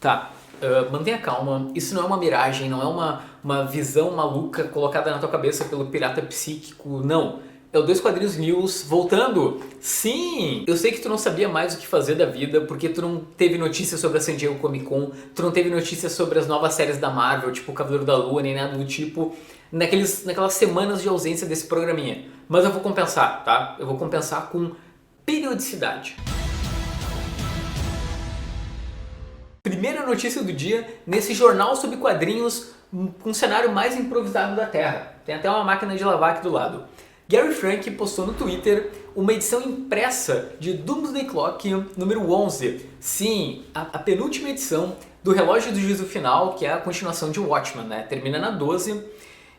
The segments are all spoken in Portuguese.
Tá, mantenha calma, isso não é uma miragem, não é uma visão maluca colocada na tua cabeça pelo pirata psíquico, não. É o Dois Quadrinhos News voltando! Sim! Eu sei que tu não sabia mais o que fazer da vida porque tu não teve notícias sobre a San Diego Comic Con, tu não teve notícias sobre as novas séries da Marvel, tipo o Cavaleiro da Lua, nem nada do tipo, naquelas semanas de ausência desse programinha. Mas eu vou compensar, tá? Eu vou compensar com periodicidade. Primeira notícia do dia nesse jornal sobre quadrinhos com o cenário mais improvisado da Terra. Tem até uma máquina de lavar aqui do lado. Gary Frank postou no Twitter uma edição impressa de Doomsday Clock número 11. Sim, a penúltima edição do Relógio do Juízo Final, que é a continuação de Watchmen, né? Termina na 12.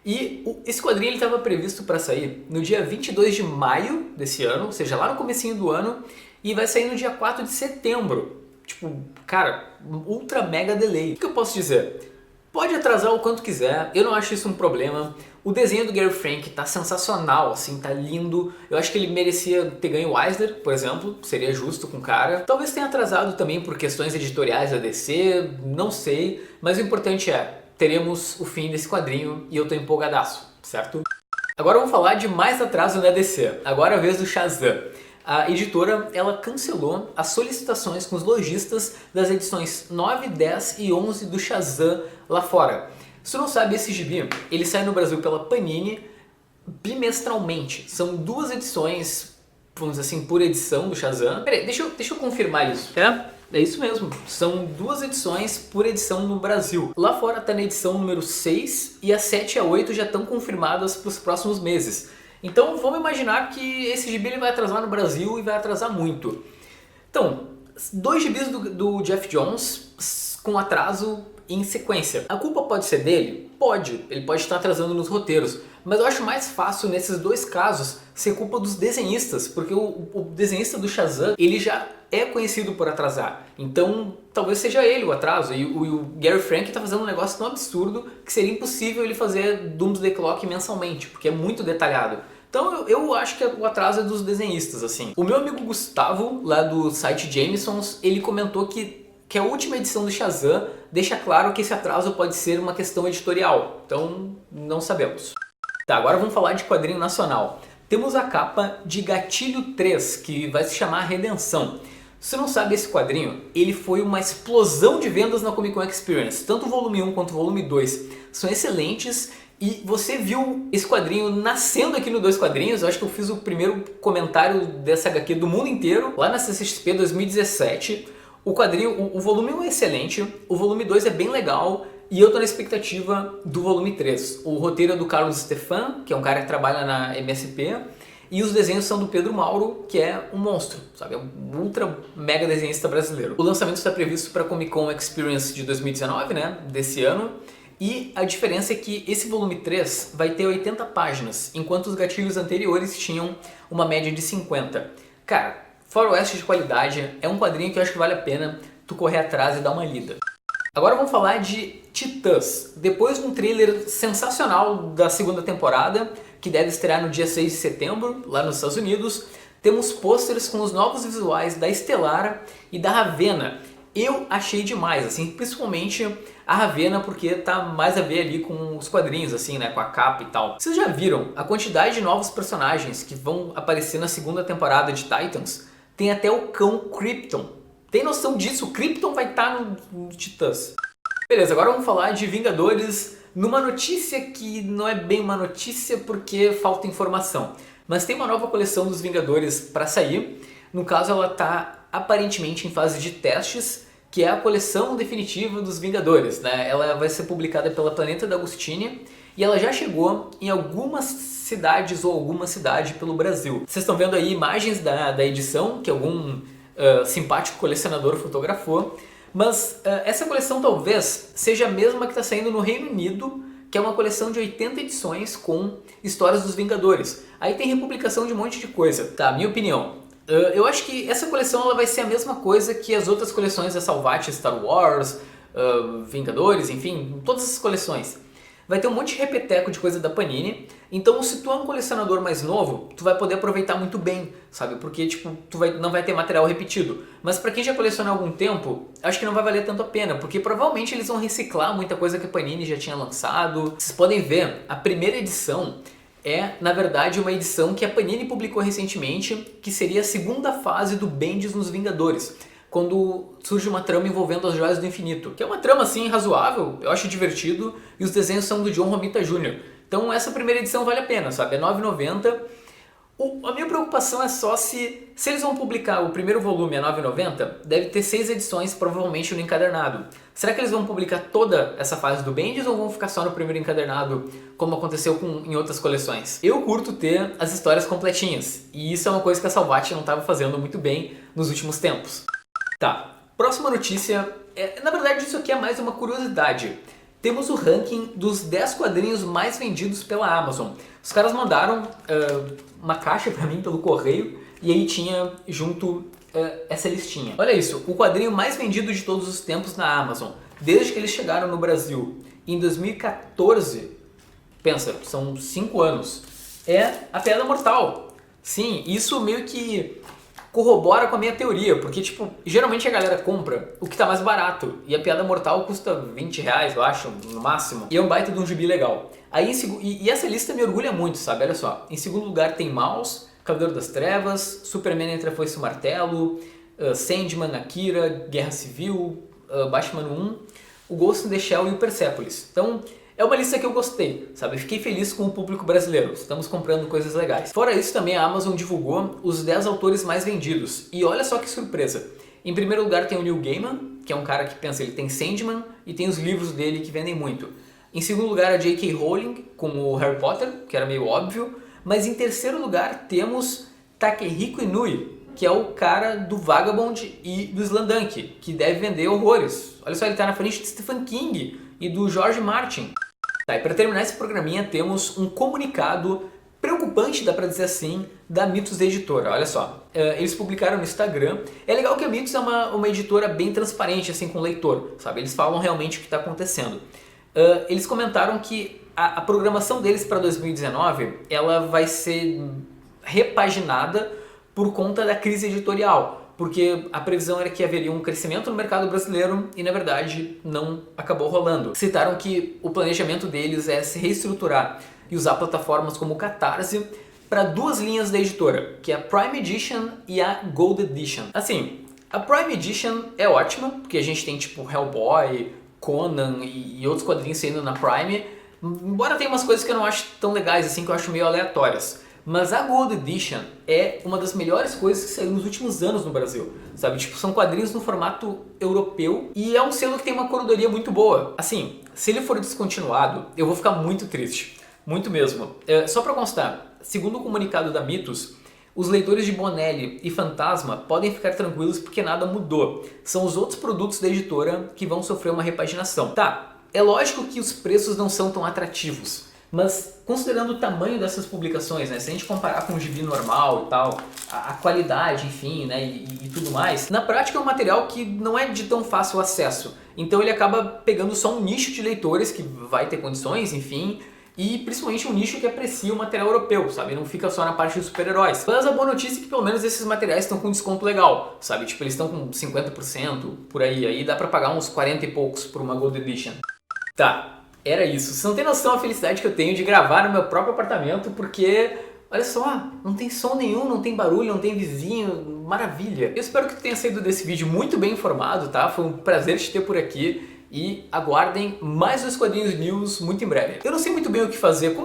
E esse quadrinho estava previsto para sair no dia 22 de maio desse ano, ou seja, lá no comecinho do ano, e vai sair no dia 4 de setembro. Tipo, cara, ultra mega delay. O que eu posso dizer? Pode atrasar o quanto quiser, eu não acho isso um problema. O desenho do Gary Frank tá sensacional, assim, tá lindo. Eu acho que ele merecia ter ganho o Eisner, por exemplo, seria justo com o cara. Talvez tenha atrasado também por questões editoriais da DC, não sei. Mas o importante é, teremos o fim desse quadrinho e eu tô empolgadaço, certo? Agora vamos falar de mais atraso na DC. Agora é a vez do Shazam. A editora ela cancelou as solicitações com os lojistas das edições 9, 10 e 11 do Shazam lá fora. Se tu não sabe, esse gibi ele sai no Brasil pela Panini bimestralmente. São duas edições, vamos dizer assim, por edição do Shazam. Peraí, deixa eu confirmar isso. É isso mesmo. São duas edições por edição no Brasil. Lá fora tá na edição número 6 e a 7 e a 8 já estão confirmadas para os próximos meses. Então vamos imaginar que esse gibi ele vai atrasar no Brasil e vai atrasar muito. Então, dois gibis do Geoff Johns com atraso em sequência. A culpa pode ser dele? Pode. Ele pode estar atrasando nos roteiros. Mas eu acho mais fácil nesses dois casos ser culpa dos desenhistas. Porque o desenhista do Shazam ele já é conhecido por atrasar. Então talvez seja ele o atraso. E o Gary Frank está fazendo um negócio tão absurdo que seria impossível ele fazer Doomsday Clock mensalmente. Porque é muito detalhado. Então eu acho que o atraso é dos desenhistas, assim. O meu amigo Gustavo, lá do site Jamesons, ele comentou que a última edição do Shazam deixa claro que esse atraso pode ser uma questão editorial. Então não sabemos. Tá, agora vamos falar de quadrinho nacional. Temos a capa de Gatilho 3, que vai se chamar Redenção. Se você não sabe, esse quadrinho, ele foi uma explosão de vendas na Comic Con Experience. Tanto o volume 1 quanto o volume 2 são excelentes. E você viu esse quadrinho nascendo aqui no Dois Quadrinhos. Eu acho que eu fiz o primeiro comentário dessa HQ do mundo inteiro, lá na CCXP 2017. O quadrinho, o volume 1 é excelente, o volume 2 é bem legal e eu tô na expectativa do volume 3. O roteiro é do Carlos Stefan, que é um cara que trabalha na MSP, e os desenhos são do Pedro Mauro, que é um monstro, sabe? É um ultra mega desenhista brasileiro. O lançamento está previsto para a Comic Con Experience de 2019, né? Desse ano. E a diferença é que esse volume 3 vai ter 80 páginas, enquanto os gatilhos anteriores tinham uma média de 50. Cara, faroeste de qualidade, é um quadrinho que eu acho que vale a pena tu correr atrás e dar uma lida. Agora vamos falar de Titãs. Depois de um trailer sensacional da segunda temporada, que deve estrear no dia 6 de setembro, lá nos Estados Unidos, temos pôsteres com os novos visuais da Estelar e da Ravena. Eu achei demais, assim, principalmente a Ravena, porque tá mais a ver ali com os quadrinhos, assim, né, com a capa e tal. Vocês já viram a quantidade de novos personagens que vão aparecer na segunda temporada de Titans? Tem até o cão Krypton. Tem noção disso? O Krypton vai estar no Titãs. Beleza, agora vamos falar de Vingadores numa notícia que não é bem uma notícia porque falta informação. Mas tem uma nova coleção dos Vingadores para sair. No caso, ela tá aparentemente em fase de testes, que é a coleção definitiva dos Vingadores, né? Ela vai ser publicada pela Planeta D'Agostini e ela já chegou em algumas cidades ou alguma cidade pelo Brasil. Vocês estão vendo aí imagens da edição que algum simpático colecionador fotografou, mas essa coleção talvez seja a mesma que está saindo no Reino Unido, que é uma coleção de 80 edições com histórias dos Vingadores. Aí tem republicação de um monte de coisa. Tá, minha opinião. Eu acho que essa coleção ela vai ser a mesma coisa que as outras coleções da Salvat, Star Wars, Vingadores, enfim, todas essas coleções. vai ter um monte de repeteco de coisa da Panini. Então, se tu é um colecionador mais novo, tu vai poder aproveitar muito bem, sabe? Porque, tipo, não vai ter material repetido. Mas pra quem já coleciona há algum tempo, acho que não vai valer tanto a pena, porque provavelmente eles vão reciclar muita coisa que a Panini já tinha lançado. Vocês podem ver, a primeira edição é, na verdade, uma edição que a Panini publicou recentemente, que seria a segunda fase do Bendis nos Vingadores, quando surge uma trama envolvendo as Joias do Infinito, que é uma trama assim razoável, eu acho divertido, e os desenhos são do John Romita Jr. Então essa primeira edição vale a pena, sabe? É R$ 9,90. A minha preocupação é só se eles vão publicar o primeiro volume a R$ 9,90, deve ter 6 edições, provavelmente no encadernado. Será que eles vão publicar toda essa fase do Bendis ou vão ficar só no primeiro encadernado, como aconteceu em outras coleções? Eu curto ter as histórias completinhas, e isso é uma coisa que a Salvat não estava fazendo muito bem nos últimos tempos. Tá, próxima notícia, na verdade isso aqui é mais uma curiosidade. Temos o ranking dos 10 quadrinhos mais vendidos pela Amazon. Os caras mandaram uma caixa pra mim pelo correio e aí tinha junto essa listinha. Olha isso, o quadrinho mais vendido de todos os tempos na Amazon, desde que eles chegaram no Brasil em 2014, pensa, são 5 anos, é A Piada Mortal. Sim, isso meio que corrobora com a minha teoria, porque tipo, geralmente a galera compra o que tá mais barato, e A Piada Mortal custa R$ 20, eu acho, no máximo, e é um baita de um gibi legal. Aí, e essa lista me orgulha muito, sabe? Olha só, em segundo lugar tem Maus, Cavaleiro das Trevas, Superman Entre a Foice e o Martelo, Sandman, Akira, Guerra Civil, Batman 1, o Ghost in the Shell e o Persepolis. Então, é uma lista que eu gostei, sabe? Fiquei feliz com o público brasileiro, estamos comprando coisas legais. Fora isso, também a Amazon divulgou os 10 autores mais vendidos. E olha só que surpresa. Em primeiro lugar tem o Neil Gaiman, que é um cara que pensa, ele tem Sandman e tem os livros dele que vendem muito. Em segundo lugar a J.K. Rowling, com o Harry Potter, que era meio óbvio. Mas em terceiro lugar temos Takehiko Inoue, que é o cara do Vagabond e do Slamdunk, que deve vender horrores. Olha só, ele está na frente de Stephen King e do George Martin. Tá, e para terminar esse programinha temos um comunicado preocupante, dá pra dizer assim, da Mitos Editora. Olha só, eles publicaram no Instagram. É legal que a Mitos é uma editora bem transparente assim com o leitor, sabe? Eles falam realmente o que está acontecendo. Eles comentaram que a programação deles para 2019 ela vai ser repaginada por conta da crise editorial. Porque a previsão era que haveria um crescimento no mercado brasileiro e, na verdade, não acabou rolando. Citaram que o planejamento deles é se reestruturar e usar plataformas como o Catarse para 2 linhas da editora, que é a Prime Edition e a Gold Edition. Assim, a Prime Edition é ótima, porque a gente tem tipo Hellboy, Conan e outros quadrinhos saindo na Prime, embora tenha umas coisas que eu não acho tão legais assim, que eu acho meio aleatórias. Mas a Gold Edition é uma das melhores coisas que saiu nos últimos anos no Brasil, sabe? Tipo, são quadrinhos no formato europeu e é um selo que tem uma curadoria muito boa. Assim, se ele for descontinuado, eu vou ficar muito triste, muito mesmo. Só pra constar, segundo o comunicado da Mitos, os leitores de Bonelli e Fantasma podem ficar tranquilos porque nada mudou. São os outros produtos da editora que vão sofrer uma repaginação. Tá, é lógico que os preços não são tão atrativos. Mas considerando o tamanho dessas publicações, né, se a gente comparar com o gibi normal e tal, a qualidade, enfim, né, e tudo mais, na prática é um material que não é de tão fácil acesso. Então ele acaba pegando só um nicho de leitores que vai ter condições, enfim, e principalmente um nicho que aprecia o material europeu, sabe? Não fica só na parte dos super-heróis. Mas a boa notícia é que pelo menos esses materiais estão com desconto legal, sabe? Tipo, eles estão com 50% por aí dá pra pagar uns 40 e poucos por uma Gold Edition. Tá. Era isso. Você não tem noção da felicidade que eu tenho de gravar no meu próprio apartamento, porque, olha só, não tem som nenhum, não tem barulho, não tem vizinho, maravilha. Eu espero que tu tenha saído desse vídeo muito bem informado, tá? Foi um prazer te ter por aqui e aguardem mais os Quadrinhos News muito em breve. Eu não sei muito bem o que fazer.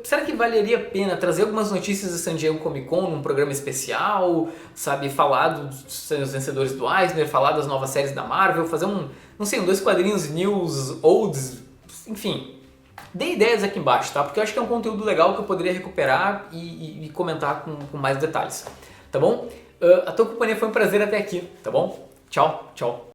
Será que valeria a pena trazer algumas notícias da San Diego Comic Con num programa especial, sabe? Falar dos vencedores do Eisner, falar das novas séries da Marvel, fazer não sei, 2 Quadrinhos News Olds. Enfim, dê ideias aqui embaixo, tá? Porque eu acho que é um conteúdo legal que eu poderia recuperar e comentar com mais detalhes, tá bom? A tua companhia foi um prazer até aqui, tá bom? Tchau, tchau.